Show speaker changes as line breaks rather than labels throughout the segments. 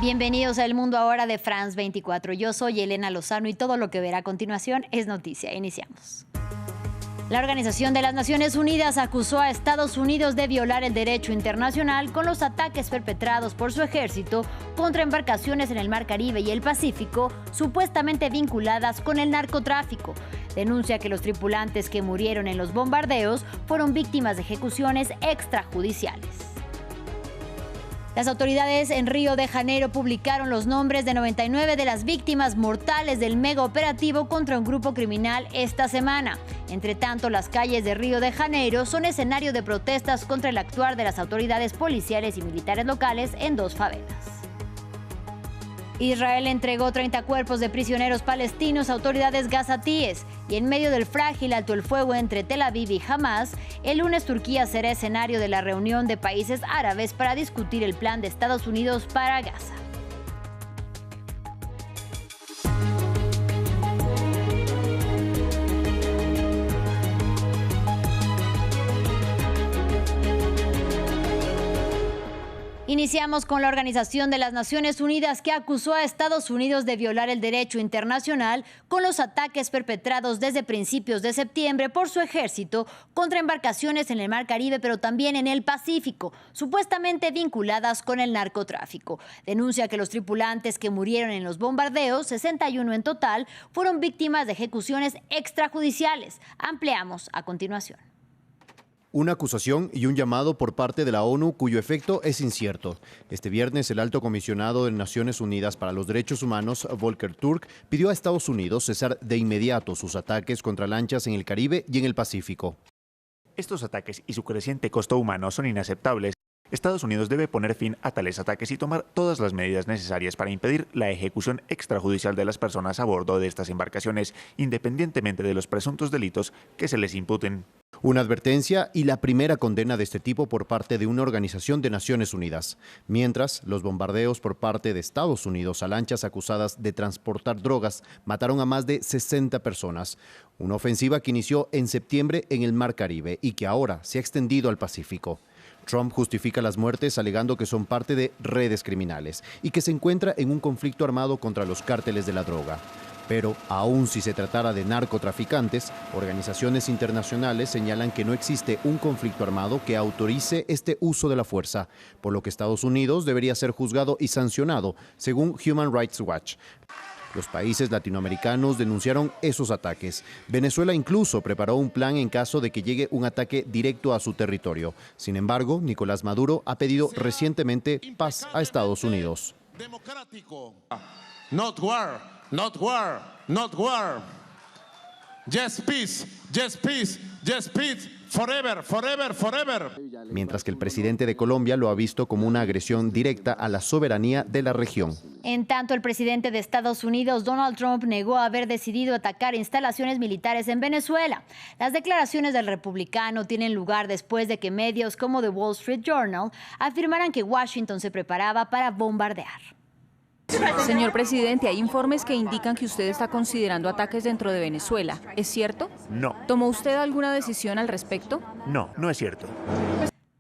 Bienvenidos a El Mundo Ahora de France 24. Yo soy Elena Lozano y todo lo que verá a continuación es noticia. Iniciamos. La Organización de las Naciones Unidas acusó a Estados Unidos de violar el derecho internacional con los ataques perpetrados por su ejército contra embarcaciones en el Mar Caribe y el Pacífico, supuestamente vinculadas con el narcotráfico. Denuncia que los tripulantes que murieron en los bombardeos fueron víctimas de ejecuciones extrajudiciales. Las autoridades en Río de Janeiro publicaron los nombres de 99 de las víctimas mortales del mega operativo contra un grupo criminal esta semana. Entre tanto, las calles de Río de Janeiro son escenario de protestas contra el actuar de las autoridades policiales y militares locales en dos favelas. Israel entregó 30 cuerpos de prisioneros palestinos a autoridades gazatíes y en medio del frágil alto el fuego entre Tel Aviv y Hamas, el lunes Turquía será escenario de la reunión de países árabes para discutir el plan de Estados Unidos para Gaza. Iniciamos con la Organización de las Naciones Unidas que acusó a Estados Unidos de violar el derecho internacional con los ataques perpetrados desde principios de septiembre por su ejército contra embarcaciones en el Mar Caribe, pero también en el Pacífico, supuestamente vinculadas con el narcotráfico. Denuncia que los tripulantes que murieron en los bombardeos, 61 en total, fueron víctimas de ejecuciones extrajudiciales. Ampliamos a continuación.
Una acusación y un llamado por parte de la ONU cuyo efecto es incierto. Este viernes, el alto comisionado de Naciones Unidas para los Derechos Humanos, Volker Turk, pidió a Estados Unidos cesar de inmediato sus ataques contra lanchas en el Caribe y en el Pacífico.
Estos ataques y su creciente costo humano son inaceptables. Estados Unidos debe poner fin a tales ataques y tomar todas las medidas necesarias para impedir la ejecución extrajudicial de las personas a bordo de estas embarcaciones, independientemente de los presuntos delitos que se les imputen.
Una advertencia y la primera condena de este tipo por parte de una organización de Naciones Unidas. Mientras, los bombardeos por parte de Estados Unidos a lanchas acusadas de transportar drogas mataron a más de 60 personas. Una ofensiva que inició en septiembre en el Mar Caribe y que ahora se ha extendido al Pacífico. Trump justifica las muertes alegando que son parte de redes criminales y que se encuentra en un conflicto armado contra los cárteles de la droga. Pero, aun si se tratara de narcotraficantes, organizaciones internacionales señalan que no existe un conflicto armado que autorice este uso de la fuerza, por lo que Estados Unidos debería ser juzgado y sancionado, según Human Rights Watch. Los países latinoamericanos denunciaron esos ataques. Venezuela incluso preparó un plan en caso de que llegue un ataque directo a su territorio. Sin embargo, Nicolás Maduro ha pedido recientemente paz a Estados Unidos.
Democrático. Not war. Not war, not war. Just peace, just peace, just peace, forever, forever, forever.
Mientras que el presidente de Colombia lo ha visto como una agresión directa a la soberanía de la región.
En tanto, el presidente de Estados Unidos, Donald Trump, negó haber decidido atacar instalaciones militares en Venezuela. Las declaraciones del republicano tienen lugar después de que medios como The Wall Street Journal afirmaran que Washington se preparaba para bombardear.
Señor presidente, hay informes que indican que usted está considerando ataques dentro de Venezuela. ¿Es cierto?
No.
¿Tomó usted alguna decisión al respecto?
No, no es cierto.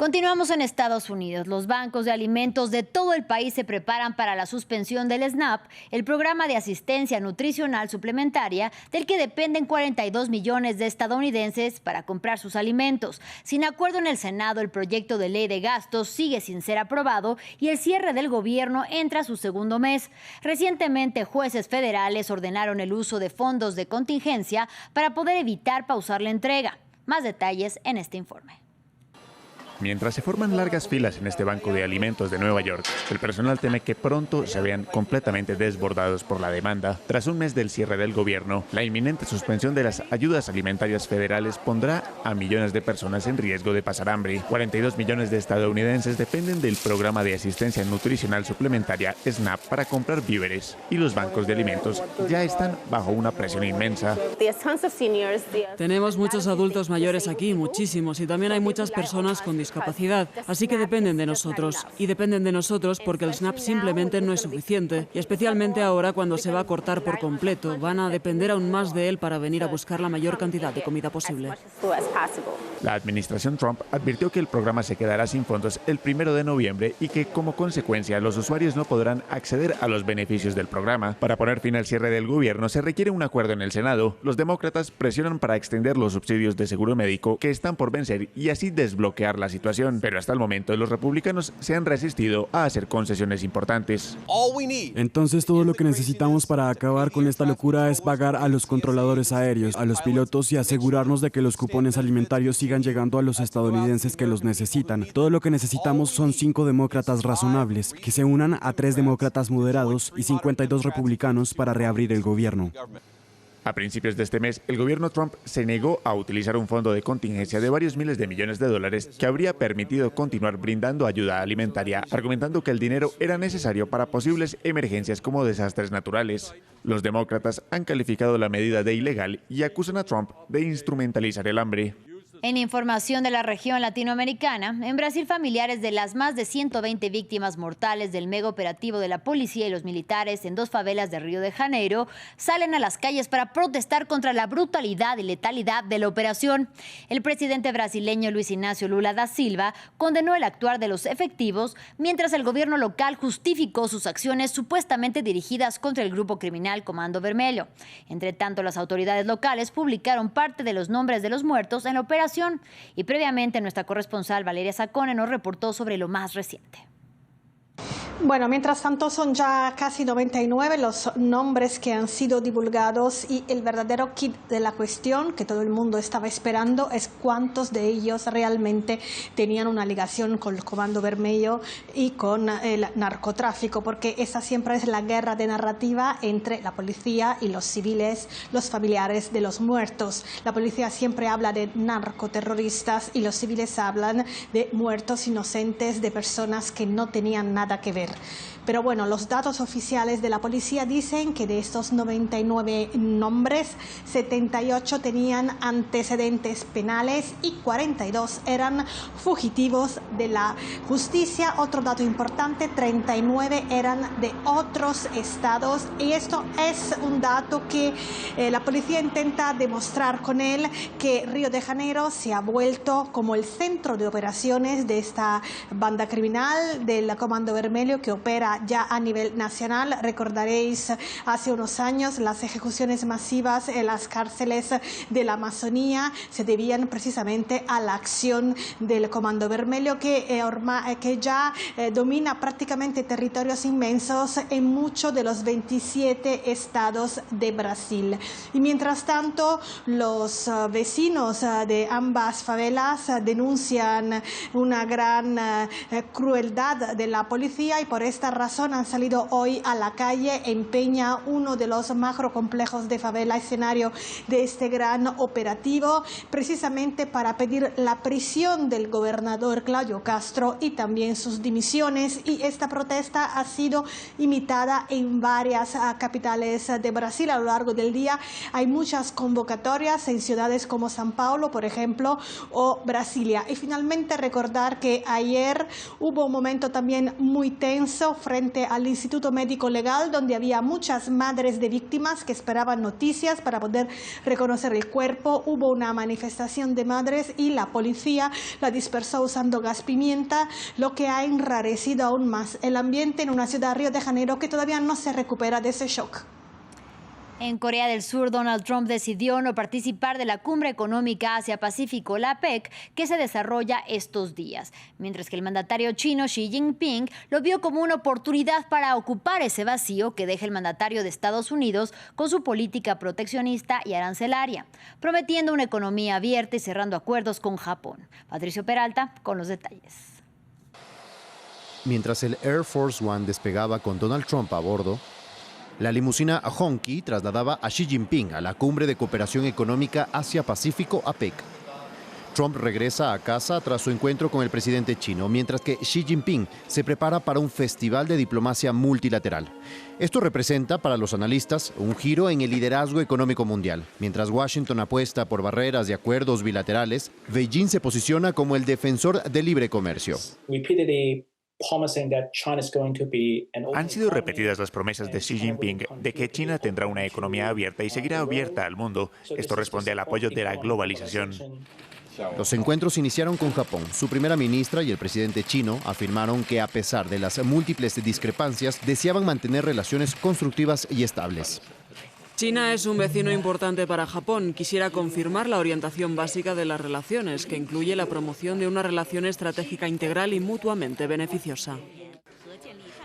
Continuamos en Estados Unidos. Los bancos de alimentos de todo el país se preparan para la suspensión del SNAP, el programa de asistencia nutricional suplementaria del que dependen 42 millones de estadounidenses para comprar sus alimentos. Sin acuerdo en el Senado, el proyecto de ley de gastos sigue sin ser aprobado y el cierre del gobierno entra a su segundo mes. Recientemente, jueces federales ordenaron el uso de fondos de contingencia para poder evitar pausar la entrega. Más detalles en este informe.
Mientras se forman largas filas en este banco de alimentos de Nueva York, el personal teme que pronto se vean completamente desbordados por la demanda. Tras un mes del cierre del gobierno, la inminente suspensión de las ayudas alimentarias federales pondrá a millones de personas en riesgo de pasar hambre. 42 millones de estadounidenses dependen del programa de asistencia nutricional suplementaria SNAP para comprar víveres, y los bancos de alimentos ya están bajo una presión inmensa.
Tenemos muchos adultos mayores aquí, muchísimos, y también hay muchas personas con discapacidad tenemos capacidad, así que dependen de nosotros. Y dependen de nosotros porque el SNAP simplemente no es suficiente. Y especialmente ahora cuando se va a cortar por completo, van a depender aún más de él para venir a buscar la mayor cantidad de comida posible.
La administración Trump advirtió que el programa se quedará sin fondos el 1 de noviembre y que como consecuencia los usuarios no podrán acceder a los beneficios del programa. Para poner fin al cierre del gobierno se requiere un acuerdo en el Senado. Los demócratas presionan para extender los subsidios de seguro médico que están por vencer y así desbloquear la situación. Pero hasta el momento los republicanos se han resistido a hacer concesiones importantes.
Entonces todo lo que necesitamos para acabar con esta locura es pagar a los controladores aéreos, a los pilotos y asegurarnos de que los cupones alimentarios sigan llegando a los estadounidenses que los necesitan. Todo lo que necesitamos son 5 demócratas razonables, que se unan a 3 demócratas moderados y 52 republicanos para reabrir el gobierno.
A principios de este mes, el gobierno Trump se negó a utilizar un fondo de contingencia de varios miles de millones de dólares que habría permitido continuar brindando ayuda alimentaria, argumentando que el dinero era necesario para posibles emergencias como desastres naturales. Los demócratas han calificado la medida de ilegal y acusan a Trump de instrumentalizar el hambre.
En información de la región latinoamericana, en Brasil familiares de las más de 120 víctimas mortales del mega operativo de la policía y los militares en 2 favelas de Río de Janeiro salen a las calles para protestar contra la brutalidad y letalidad de la operación. El presidente brasileño Luis Ignacio Lula da Silva condenó el actuar de los efectivos, mientras el gobierno local justificó sus acciones supuestamente dirigidas contra el grupo criminal Comando Vermelho. Entre tanto, las autoridades locales publicaron parte de los nombres de los muertos en la operación. Y previamente nuestra corresponsal Valeria Sacone nos reportó sobre lo más reciente.
Bueno, mientras tanto son ya casi 99 los nombres que han sido divulgados y el verdadero kit de la cuestión que todo el mundo estaba esperando es cuántos de ellos realmente tenían una ligación con el Comando Vermelho y con el narcotráfico, porque esa siempre es la guerra de narrativa entre la policía y los civiles, los familiares de los muertos. La policía siempre habla de narcoterroristas y los civiles hablan de muertos inocentes, de personas que no tenían nada que ver. Pero bueno, los datos oficiales de la policía dicen que de estos 99 nombres, 78 tenían antecedentes penales y 42 eran fugitivos de la justicia. Otro dato importante, 39 eran de otros estados y esto es un dato que la policía intenta demostrar con él, que Río de Janeiro se ha vuelto como el centro de operaciones de esta banda criminal del Comando Vermelho que opera ya a nivel nacional. Recordaréis hace unos años las ejecuciones masivas en las cárceles de la Amazonía se debían precisamente a la acción del Comando Vermelho que ya domina prácticamente territorios inmensos en muchos de los 27 estados de Brasil. Y mientras tanto, los vecinos de ambas favelas denuncian una gran crueldad de la policía y por esta razón han salido hoy a la calle en Peña, uno de los macrocomplejos de favela, escenario de este gran operativo, precisamente para pedir la prisión del gobernador Cláudio Castro y también sus dimisiones. Y esta protesta ha sido imitada en varias capitales de Brasil a lo largo del día. Hay muchas convocatorias en ciudades como São Paulo, por ejemplo, o Brasilia. Y finalmente recordar que ayer hubo un momento también muy tenso frente al Instituto Médico Legal, donde había muchas madres de víctimas que esperaban noticias para poder reconocer el cuerpo. Hubo una manifestación de madres y la policía la dispersó usando gas pimienta, lo que ha enrarecido aún más el ambiente en una ciudad, Río de Janeiro, que todavía no se recupera de ese shock.
En Corea del Sur, Donald Trump decidió no participar de la Cumbre Económica Asia-Pacífico, la APEC, que se desarrolla estos días, mientras que el mandatario chino Xi Jinping lo vio como una oportunidad para ocupar ese vacío que deja el mandatario de Estados Unidos con su política proteccionista y arancelaria, prometiendo una economía abierta y cerrando acuerdos con Japón. Patricio Peralta con los detalles.
Mientras el Air Force One despegaba con Donald Trump a bordo, la limusina Honky trasladaba a Xi Jinping a la Cumbre de Cooperación Económica Asia-Pacífico, APEC. Trump regresa a casa tras su encuentro con el presidente chino, mientras que Xi Jinping se prepara para un festival de diplomacia multilateral. Esto representa para los analistas un giro en el liderazgo económico mundial. Mientras Washington apuesta por barreras y acuerdos bilaterales, Beijing se posiciona como el defensor del libre comercio.
Han sido repetidas las promesas de Xi Jinping de que China tendrá una economía abierta y seguirá abierta al mundo. Esto responde al apoyo de la globalización.
Los encuentros iniciaron con Japón. Su primera ministra y el presidente chino afirmaron que a pesar de las múltiples discrepancias, deseaban mantener relaciones constructivas y estables.
China es un vecino importante para Japón. Quisiera confirmar la orientación básica de las relaciones, que incluye la promoción de una relación estratégica integral y mutuamente beneficiosa.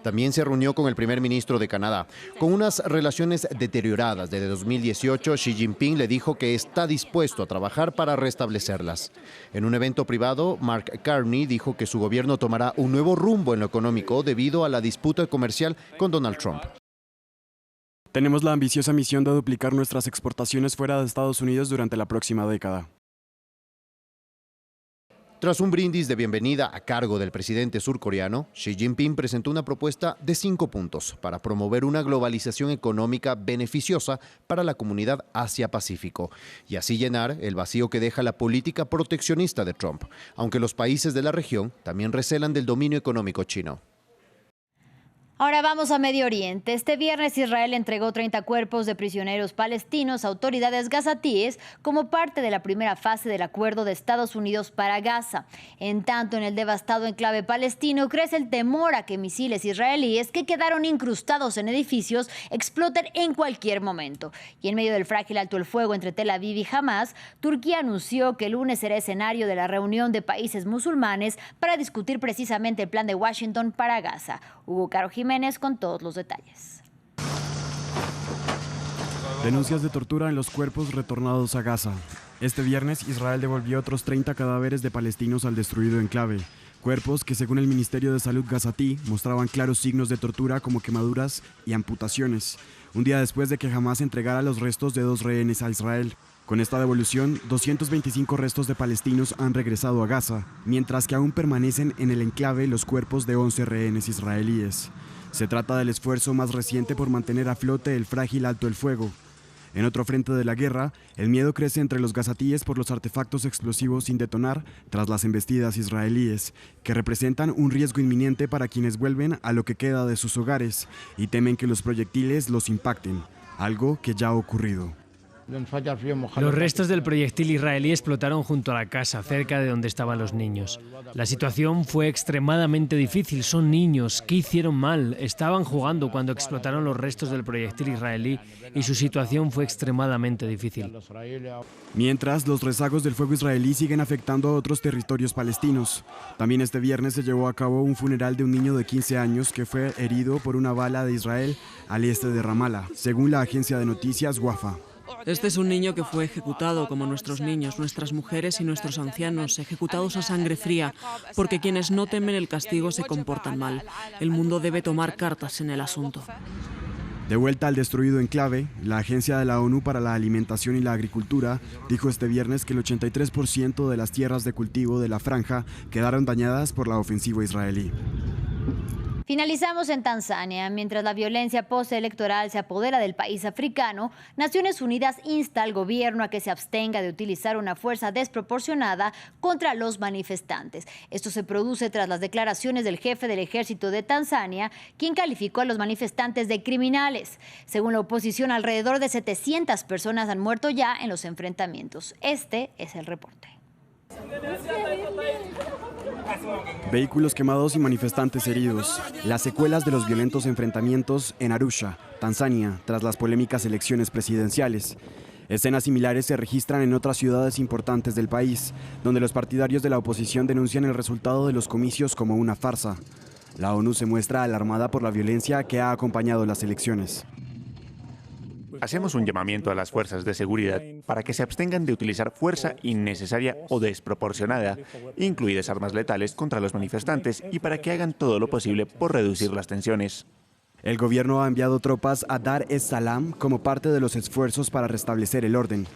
También se reunió con el primer ministro de Canadá. Con unas relaciones deterioradas desde 2018, Xi Jinping le dijo que está dispuesto a trabajar para restablecerlas. En un evento privado, Mark Carney dijo que su gobierno tomará un nuevo rumbo en lo económico debido a la disputa comercial con Donald Trump.
Tenemos la ambiciosa misión de duplicar nuestras exportaciones fuera de Estados Unidos durante la próxima década.
Tras un brindis de bienvenida a cargo del presidente surcoreano, Xi Jinping presentó una propuesta de 5 puntos para promover una globalización económica beneficiosa para la comunidad Asia-Pacífico y así llenar el vacío que deja la política proteccionista de Trump, aunque los países de la región también recelan del dominio económico chino.
Ahora vamos a Medio Oriente. Este viernes Israel entregó 30 cuerpos de prisioneros palestinos a autoridades gazatíes como parte de la primera fase del acuerdo de Estados Unidos para Gaza. En tanto, en el devastado enclave palestino crece el temor a que misiles israelíes que quedaron incrustados en edificios exploten en cualquier momento. Y en medio del frágil alto el fuego entre Tel Aviv y Hamás, Turquía anunció que el lunes será escenario de la reunión de países musulmanes para discutir precisamente el plan de Washington para Gaza. Hugo Caro Jiménez con todos los detalles.
Denuncias de tortura en los cuerpos retornados a Gaza. Este viernes, Israel devolvió otros 30 cadáveres de palestinos al destruido enclave. Cuerpos que, según el Ministerio de Salud gazatí, mostraban claros signos de tortura como quemaduras y amputaciones. Un día después de que Hamás entregara los restos de 2 rehenes a Israel. Con esta devolución, 225 restos de palestinos han regresado a Gaza, mientras que aún permanecen en el enclave los cuerpos de 11 rehenes israelíes. Se trata del esfuerzo más reciente por mantener a flote el frágil alto el fuego. En otro frente de la guerra, el miedo crece entre los gazatíes por los artefactos explosivos sin detonar tras las embestidas israelíes, que representan un riesgo inminente para quienes vuelven a lo que queda de sus hogares y temen que los proyectiles los impacten, algo que ya ha ocurrido.
Los restos del proyectil israelí explotaron junto a la casa, cerca de donde estaban los niños. La situación fue extremadamente difícil. Son niños. ¿Qué hicieron mal? Estaban jugando cuando explotaron los restos del proyectil israelí y su situación fue extremadamente difícil.
Mientras, los rezagos del fuego israelí siguen afectando a otros territorios palestinos. También este viernes se llevó a cabo un funeral de un niño de 15 años que fue herido por una bala de Israel al este de Ramallah, según la agencia de noticias Wafa.
Este es un niño que fue ejecutado como nuestros niños, nuestras mujeres y nuestros ancianos, ejecutados a sangre fría, porque quienes no temen el castigo se comportan mal. El mundo debe tomar cartas en el asunto.
De vuelta al destruido enclave, la Agencia de la ONU para la Alimentación y la Agricultura dijo este viernes que el 83% de las tierras de cultivo de la franja quedaron dañadas por la ofensiva israelí.
Finalizamos en Tanzania. Mientras la violencia postelectoral se apodera del país africano, Naciones Unidas insta al gobierno a que se abstenga de utilizar una fuerza desproporcionada contra los manifestantes. Esto se produce tras las declaraciones del jefe del ejército de Tanzania, quien calificó a los manifestantes de criminales. Según la oposición, alrededor de 700 personas han muerto ya en los enfrentamientos. Este es el reporte.
Vehículos quemados y manifestantes heridos. Las secuelas de los violentos enfrentamientos en Arusha, Tanzania, tras las polémicas elecciones presidenciales. Escenas similares se registran en otras ciudades importantes del país, donde los partidarios de la oposición denuncian el resultado de los comicios como una farsa. La ONU se muestra alarmada por la violencia que ha acompañado las elecciones.
Hacemos un llamamiento a las fuerzas de seguridad para que se abstengan de utilizar fuerza innecesaria o desproporcionada, incluidas armas letales, contra los manifestantes y para que hagan todo lo posible por reducir las tensiones.
El gobierno ha enviado tropas a Dar es Salaam como parte de los esfuerzos para restablecer el orden.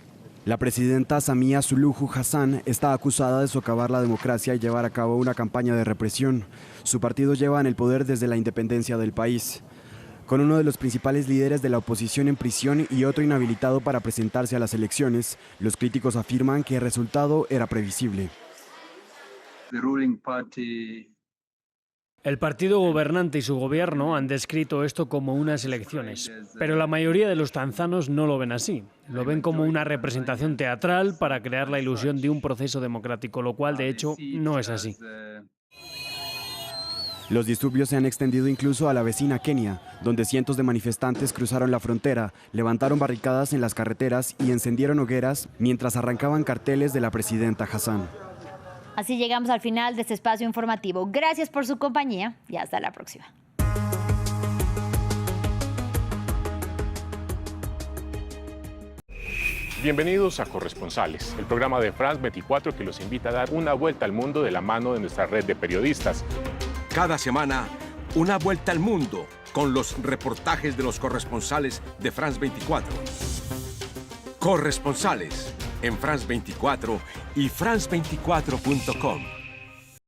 La presidenta Samia Suluhu Hassan está acusada de socavar la democracia y llevar a cabo una campaña de represión. Su partido lleva en el poder desde la independencia del país. Con uno de los principales líderes de la oposición en prisión y otro inhabilitado para presentarse a las elecciones, los críticos afirman que el resultado era previsible.
El partido gobernante y su gobierno han descrito esto como unas elecciones, pero la mayoría de los tanzanos no lo ven así. Lo ven como una representación teatral para crear la ilusión de un proceso democrático, lo cual de hecho no es así.
Los disturbios se han extendido incluso a la vecina Kenia, donde cientos de manifestantes cruzaron la frontera, levantaron barricadas en las carreteras y encendieron hogueras mientras arrancaban carteles de la presidenta Hassan.
Así llegamos al final de este espacio informativo. Gracias por su compañía y hasta la próxima.
Bienvenidos a Corresponsales, el programa de France 24 que los invita a dar una vuelta al mundo de la mano de nuestra red de periodistas.
Cada semana, una vuelta al mundo con los reportajes de los corresponsales de France 24. Corresponsales en France 24 y France24.com.